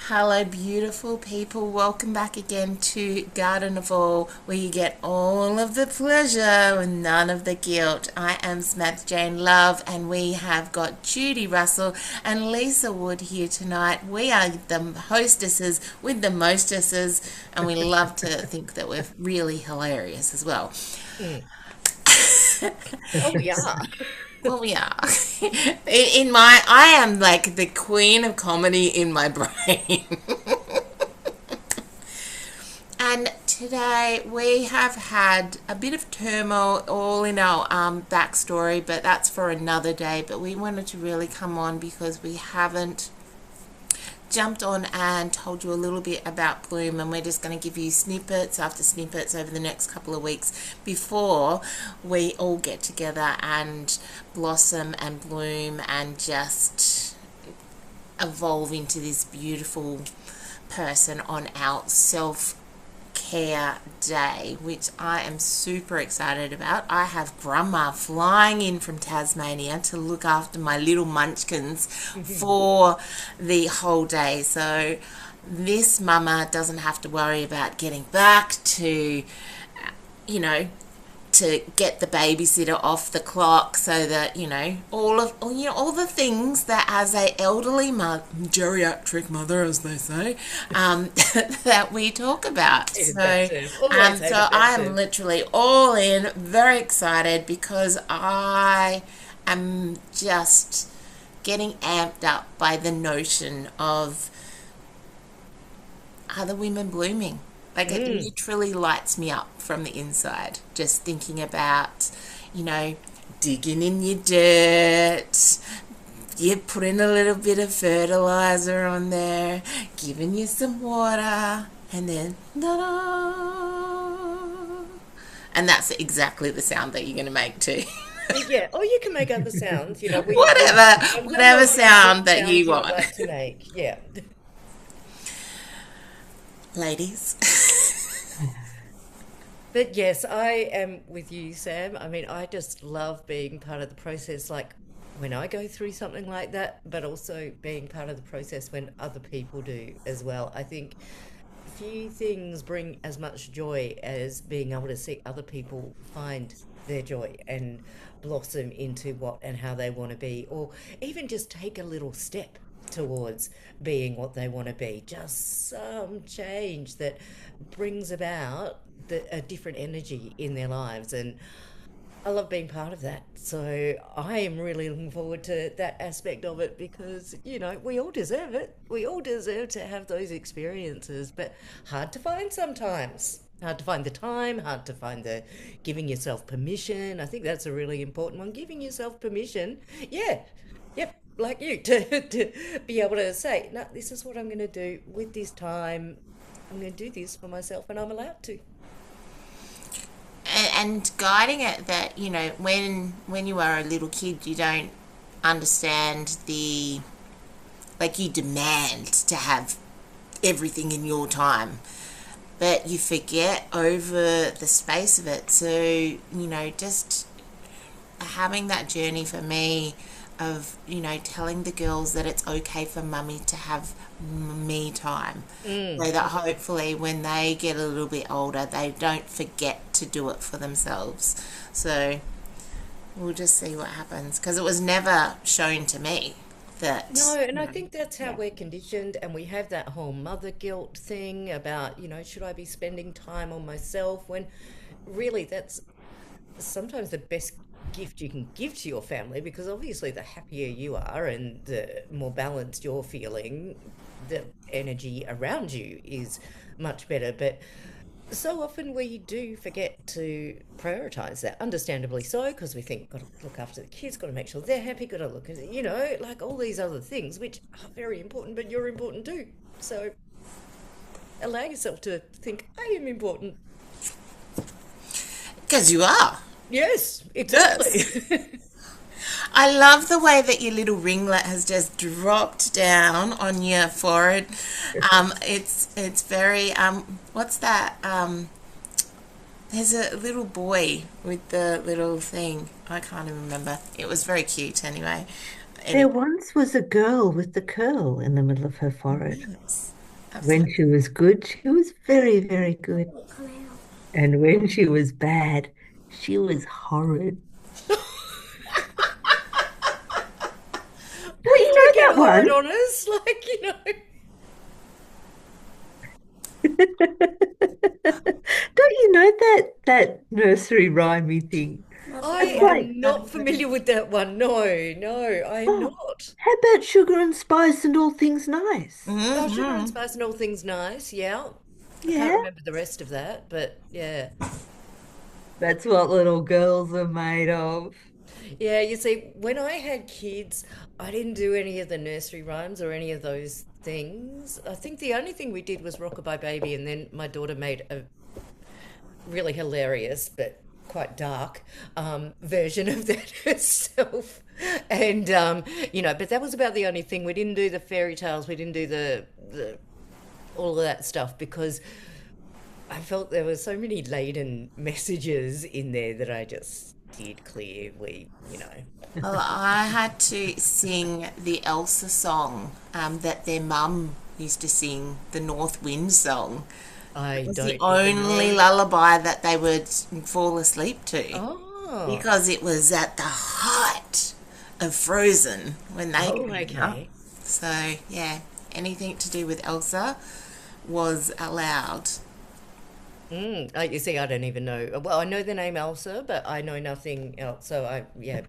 Hello, beautiful people. Welcome back again to Garden of All, where you get all of the pleasure and none of the guilt. I am Samantha-Jayne Love, and we have got Judy Russell and Lisa Wood here tonight. We are the hostesses with the mostesses, and we love to think that we're really hilarious as well. Mm. Oh, we are. Well, we are. I am like the queen of comedy in my brain. And today we have had a bit of turmoil all in our backstory, but that's for another day. But we wanted to really come on because we haven't jumped on and told you a little bit about Bloom, and we're just going to give you snippets after snippets over the next couple of weeks before we all get together and blossom and bloom and just evolve into this beautiful person on our self care day, which I am super excited about. I have grandma flying in from Tasmania to look after my little munchkins for the whole day. So this mama doesn't have to worry about getting back to, you know, to get the babysitter off the clock, so that all the things that as a elderly mother, geriatric mother as they say, that we talk about. Hated that So term. Always so hated that I am term. literally all in, very excited, because I am just getting amped up by the notion of other women blooming. Like, it Mm. literally lights me up from the inside just thinking about, you know, digging in your dirt, you putting a little bit of fertilizer on there, giving you some water, and then da-da. And that's exactly the sound that you're going to make too. Yeah, or you can make other sounds. whatever, I'm not whatever knocking what sound that sounds you you would want. like to make. Yeah. Ladies. But yes, I am with you, Sam. I mean, I just love being part of the process, like when I go through something like that, but also being part of the process when other people do as well. I think few things bring as much joy as being able to see other people find their joy and blossom into what and how they want to be, or even just take a little step towards being what they want to be. Just some change that brings about a different energy in their lives. And I love being part of that. So I am really looking forward to that aspect of it because, we all deserve it. We all deserve to have those experiences, but hard to find sometimes. Hard to find the time, hard to find the giving yourself permission. I think that's a really important one. Giving yourself permission. Yeah. Yep. Like you to be able to say, no, this is what I'm going to do with this time. I'm going to do this for myself and I'm allowed to. And guiding it, that when you are a little kid, you don't understand the, like, you demand to have everything in your time, but you forget over the space of it. So just having that journey for me of telling the girls that it's okay for mummy to have me time, Mm. so that hopefully when they get a little bit older they don't forget to do it for themselves. So we'll just see what happens, because it was never shown to me No, that and I think that's how yeah. we're conditioned, and we have that whole mother guilt thing about, should I be spending time on myself when really that's sometimes the best gift you can give to your family because obviously the happier you are and the more balanced you're feeling, the energy around you is much better. But so often we do forget to prioritize that, understandably so, because we think, got to look after the kids, got to make sure they're happy, got to look at, like all these other things, which are very important, but you're important too. So allow yourself to think, I am important. Because you are. Yes, Yes. exactly. I love the way that your little ringlet has just dropped down on your forehead. It's very what's that? There's a little boy with the little thing. I can't even remember. It was very cute anyway. There Anyway, once was a girl with the curl in the middle of her forehead. yes. When Absolutely. she was good, she was very, very good. And when she was bad, she was horrid. Don't Please you don't get know that horrid one? on us. Like, you know. Don't you know that nursery rhymey thing? I It's Yeah. like, am not familiar with that one. No, no, I am oh, not. how about sugar and spice and all things nice? Oh, sugar and Mm-hmm. spice and all things nice. Yeah. I can't Yeah, remember the rest of that, but yeah. that's what little girls are made of. Yeah, you see, when I had kids, I didn't do any of the nursery rhymes or any of those things. I think the only thing we did was Rockabye Baby, and then my daughter made a really hilarious but quite dark version of that herself. And but that was about the only thing. We didn't do the fairy tales. We didn't do the all of that stuff because I felt there were so many laden messages in there that I just did clear. Well, I had to sing the Elsa song that their mum used to sing, the North Wind song. It I was the don't even only know. lullaby that they would fall asleep to Oh, because it was at the height of Frozen when they oh, came out. okay. So, yeah, anything to do with Elsa was allowed. You see, I don't even know. Well, I know the name Elsa, but I know nothing else. So yeah.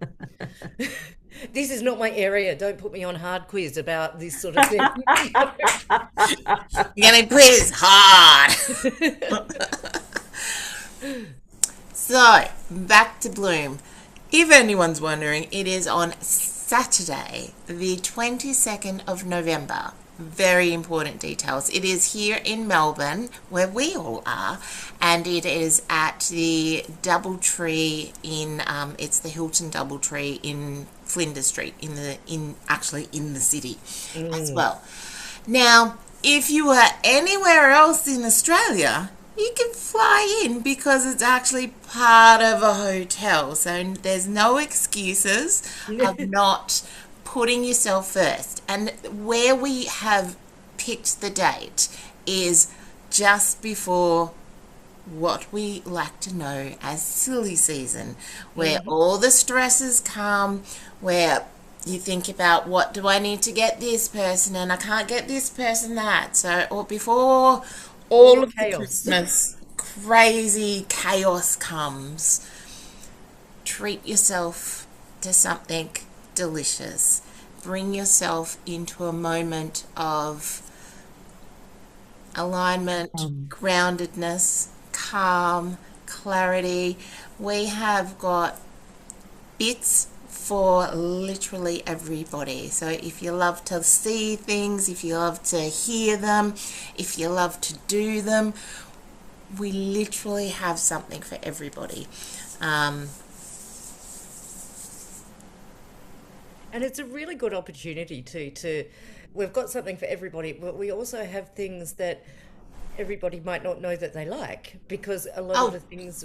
This is not my area. Don't put me on hard quiz about this sort of thing. You're going to quiz hard. So, back to Bloom. If anyone's wondering, it is on Saturday, the 22nd of November. Very important details. It is here in Melbourne, where we all are, and it is at the Doubletree it's the Hilton Doubletree in Flinders Street, in the city as well. Now, if you are anywhere else in Australia, you can fly in because it's actually part of a hotel. So there's no excuses of not putting yourself first. And where we have picked the date is just before what we like to know as silly season, where all the stresses come, where you think about what do I need to get this person and I can't get this person that. So, or before All all the of the chaos. Christmas crazy chaos comes, treat yourself to something delicious. Bring yourself into a moment of alignment, Um, groundedness, calm, clarity. We have got bits for literally everybody. So if you love to see things, if you love to hear them, if you love to do them, we literally have something for everybody. Um, And it's a really good opportunity to we've got something for everybody, but we also have things that everybody might not know that they like because a lot of oh, the things,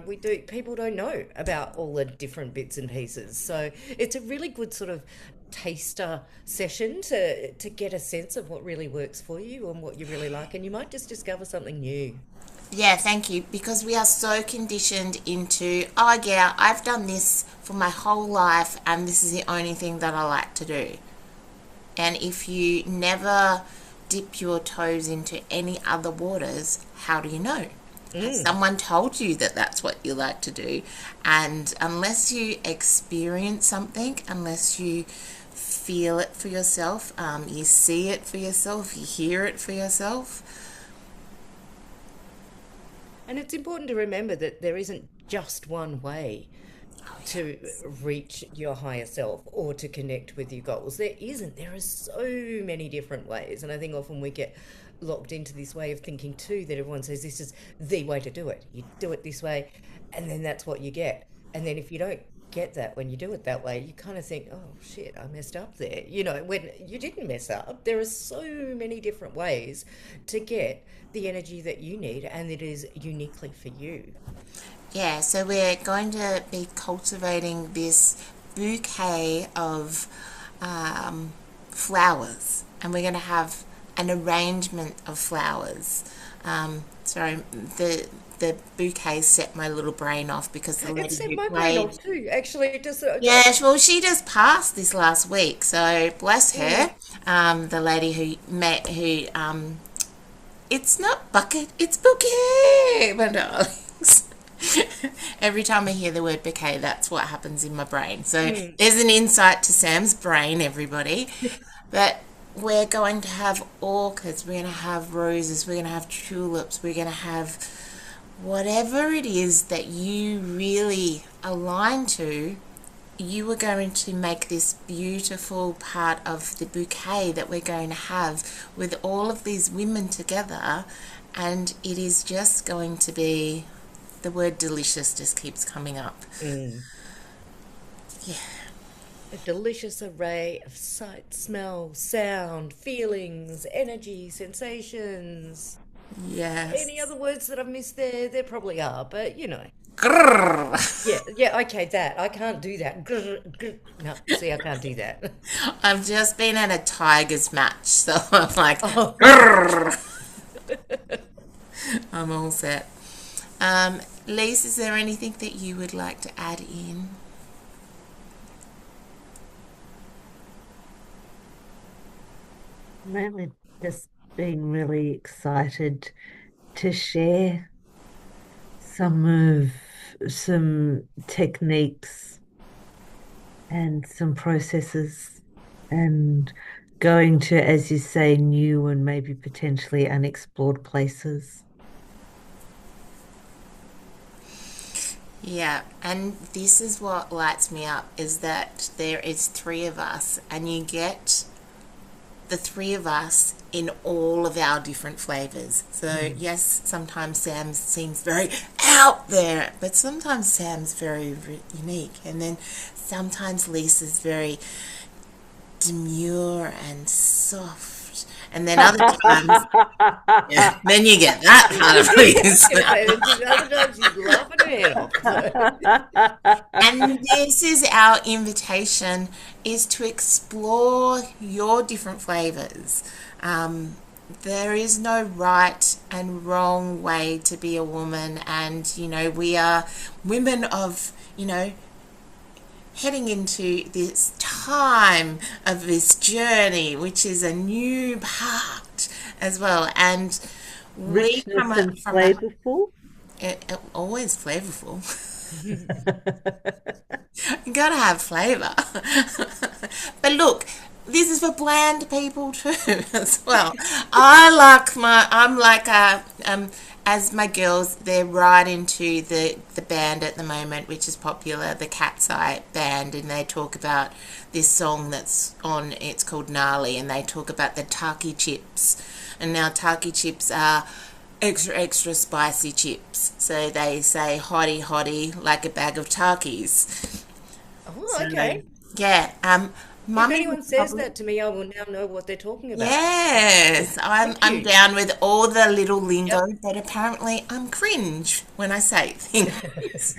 we do, people don't know about all the different bits and pieces. So it's a really good sort of taster session to get a sense of what really works for you and what you really like, and you might just discover something new. yeah, thank you. Because we are so conditioned into, oh, yeah, I've done this for my whole life and this is the only thing that I like to do. And if you never dip your toes into any other waters, how do you know? Has someone told you that that's what you like to do? And unless you experience something, unless you feel it for yourself, you see it for yourself, you hear it for yourself. And it's important to remember that there isn't just one way to reach your higher self or to connect with your goals. There isn't. There are so many different ways. And I think often we get locked into this way of thinking too that everyone says this is the way to do it. You do it this way, and then that's what you get. And then if you don't get that when you do it that way, you kind of think, oh shit, I messed up there. When you didn't mess up, there are so many different ways to get the energy that you need, and it is uniquely for you. Yeah, so we're going to be cultivating this bouquet of flowers, and we're going to have an arrangement of flowers. Sorry, the bouquet set my little brain off because the It lady set who my brain played. off too. Actually, just Yeah, well, she just passed this last week, so bless mm, her. The lady it's not bucket, it's bouquet, my darlings. Every time I hear the word bouquet, that's what happens in my brain. So mm. there's an insight to Sam's brain, everybody. But we're going to have orchids, we're going to have roses, we're going to have tulips, we're going to have whatever it is that you really align to. You are going to make this beautiful part of the bouquet that we're going to have with all of these women together, and it is just going to be, the word delicious just keeps coming up. Mm. Yeah. A delicious array of sight, smell, sound, feelings, energy, sensations. Any Yes. other words that I've missed there? There probably are, but you know. Grrr. Yeah, yeah, okay, that. I can't do that. Grr, grr. No, see, I can't do that. I've just been at a Tigers match, so I'm like, Oh, grrr. I'm all set. Lise, is there anything that you would like to add in? Really just being really excited to share some some techniques and some processes and going to, as you say, new and maybe potentially unexplored places. Yeah, and this is what lights me up is that there is three of us, and you get the three of us in all of our different flavors. So Mm. yes, sometimes Sam seems very out there, but sometimes Sam's very unique, and then sometimes Lisa's very demure and soft, and then other times, yeah, then you get that part of Lisa. gonna say that the other time she's laughing her head off. So. And this is our invitation, is to explore your different flavors. There is no right and wrong way to be a woman, and we are women of heading into this time of this journey, which is a new part as well, and we come Richness and from flavorful. always flavorful. You gotta have flavour. But look, this is for bland people too as well. I'm like as my girls, they're right into the band at the moment, which is popular, the Cat's Eye band, and they talk about this song that's on, it's called Gnarly, and they talk about the Taki chips. And now Taki chips are extra extra spicy chips, so they say hottie hottie like a bag of Takis. Oh, So okay. yeah, If mummy anyone would says probably, that to me, I will now know what they're talking about. yes, I'm Thank I'm you. down with all the little lingo, Yep. but apparently I'm cringe when I say things.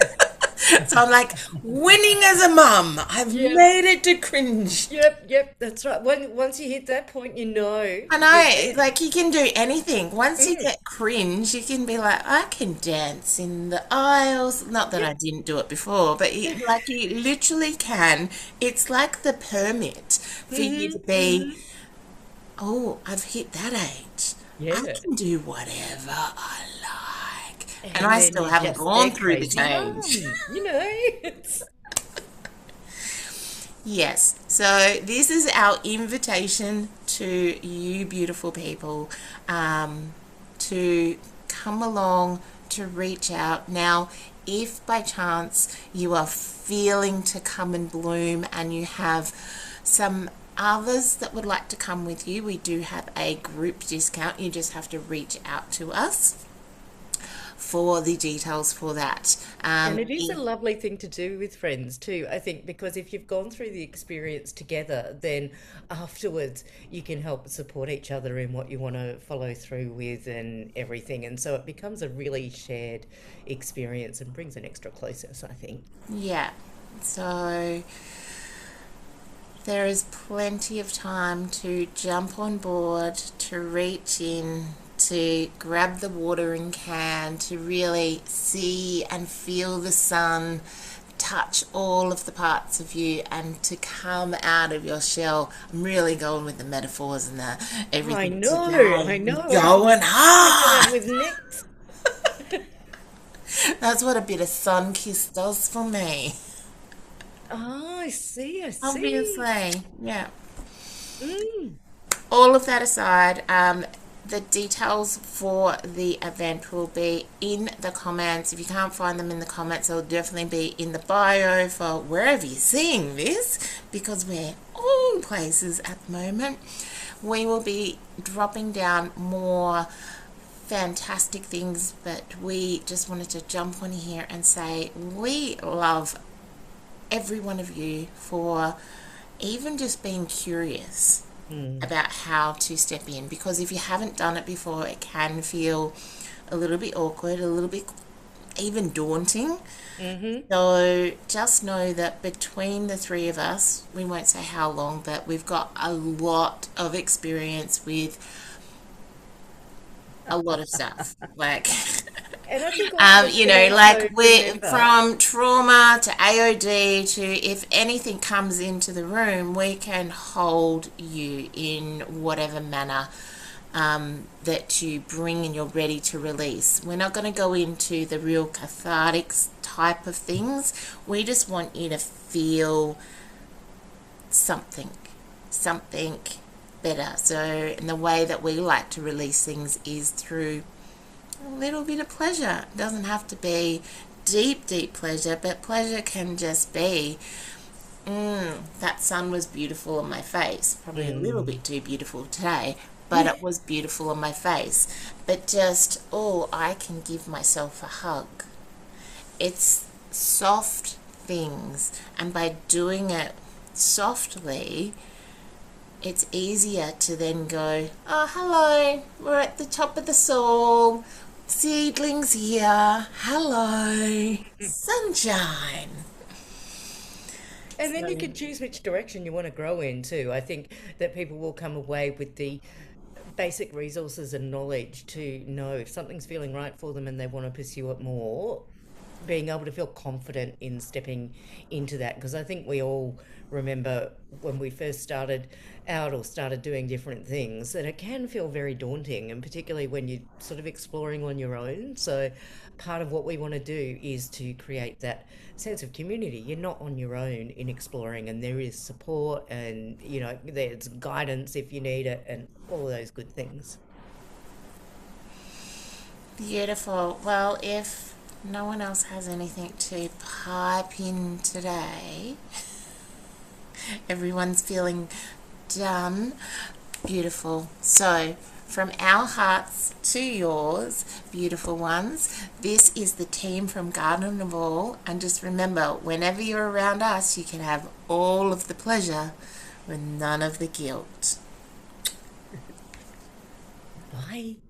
So I'm like, winning as a mum, I've Yep. made it to cringe. Yep. Yep. That's right. Once you hit that point, you know I you're know, there. like you can do anything. Once you Mm. get cringe, you can be like, I can dance in the aisles. Not that I Yep. didn't do it before, but like you literally can. It's like the permit for you to be, Hmm. oh, I've hit that age. I Yeah. can do whatever I like. And And I then still you're haven't just their gone through the crazy change. mum. You know. It's Yes, so this is our invitation to you, beautiful people, to come along, to reach out. Now, if by chance you are feeling to come and bloom and you have some others that would like to come with you, we do have a group discount. You just have to reach out to us for the details for that. And it is a lovely thing to do with friends too, I think, because if you've gone through the experience together, then afterwards you can help support each other in what you want to follow through with and everything. And so it becomes a really shared experience and brings an extra closeness, I think. Yeah, so there is plenty of time to jump on board, to reach in, to grab the watering can, to really see and feel the sun touch all of the parts of you, and to come out of your shell. I'm really going with the metaphors and the I everything know, today. I know. Going Picture that hard. with Nick. That's what a bit of sun kiss does for me. Oh, I see, I see. Obviously, yeah. Mm. All of that aside, the details for the event will be in the comments. If you can't find them in the comments, they'll definitely be in the bio for wherever you're seeing this, because we're all places at the moment. We will be dropping down more fantastic things, but we just wanted to jump on here and say we love every one of you for even just being curious about how to step in, because if you haven't done it before, it can feel a little bit awkward, a little bit even daunting. So just know that between the three of us, we won't say how long, but we've got a lot of experience with a lot of stuff. Like, And I think also you to know, like also we're remember, from trauma to AOD to if anything comes into the room, we can hold you in whatever manner that you bring and you're ready to release. We're not going to go into the real cathartic type of things. We just want you to feel something, something better. So, and the way that we like to release things is through a little bit of pleasure. It doesn't have to be deep, deep pleasure, but pleasure can just be, that sun was beautiful on my face. Probably a little bit too beautiful today, but it was beautiful on my face. But just, oh, I can give myself a hug. It's soft things, and by doing it softly, it's easier to then go, oh, hello, we're at the top of the soul, seedlings here, hello, sunshine. and then you can choose which direction you want to grow in too. I think that people will come away with the basic resources and knowledge to know if something's feeling right for them and they want to pursue it more, being able to feel confident in stepping into that. Because I think we all remember when we first started out or started doing different things that it can feel very daunting, and particularly when you're sort of exploring on your own. So part of what we want to do is to create that sense of community. You're not on your own in exploring, and there is support, and you know, there's guidance if you need it, and all those good things. Beautiful. Well, if no one else has anything to pipe in today, everyone's feeling done. Beautiful. So, from our hearts to yours, beautiful ones, this is the team from Garden of All. And just remember, whenever you're around us, you can have all of the pleasure with none of the guilt. Bye.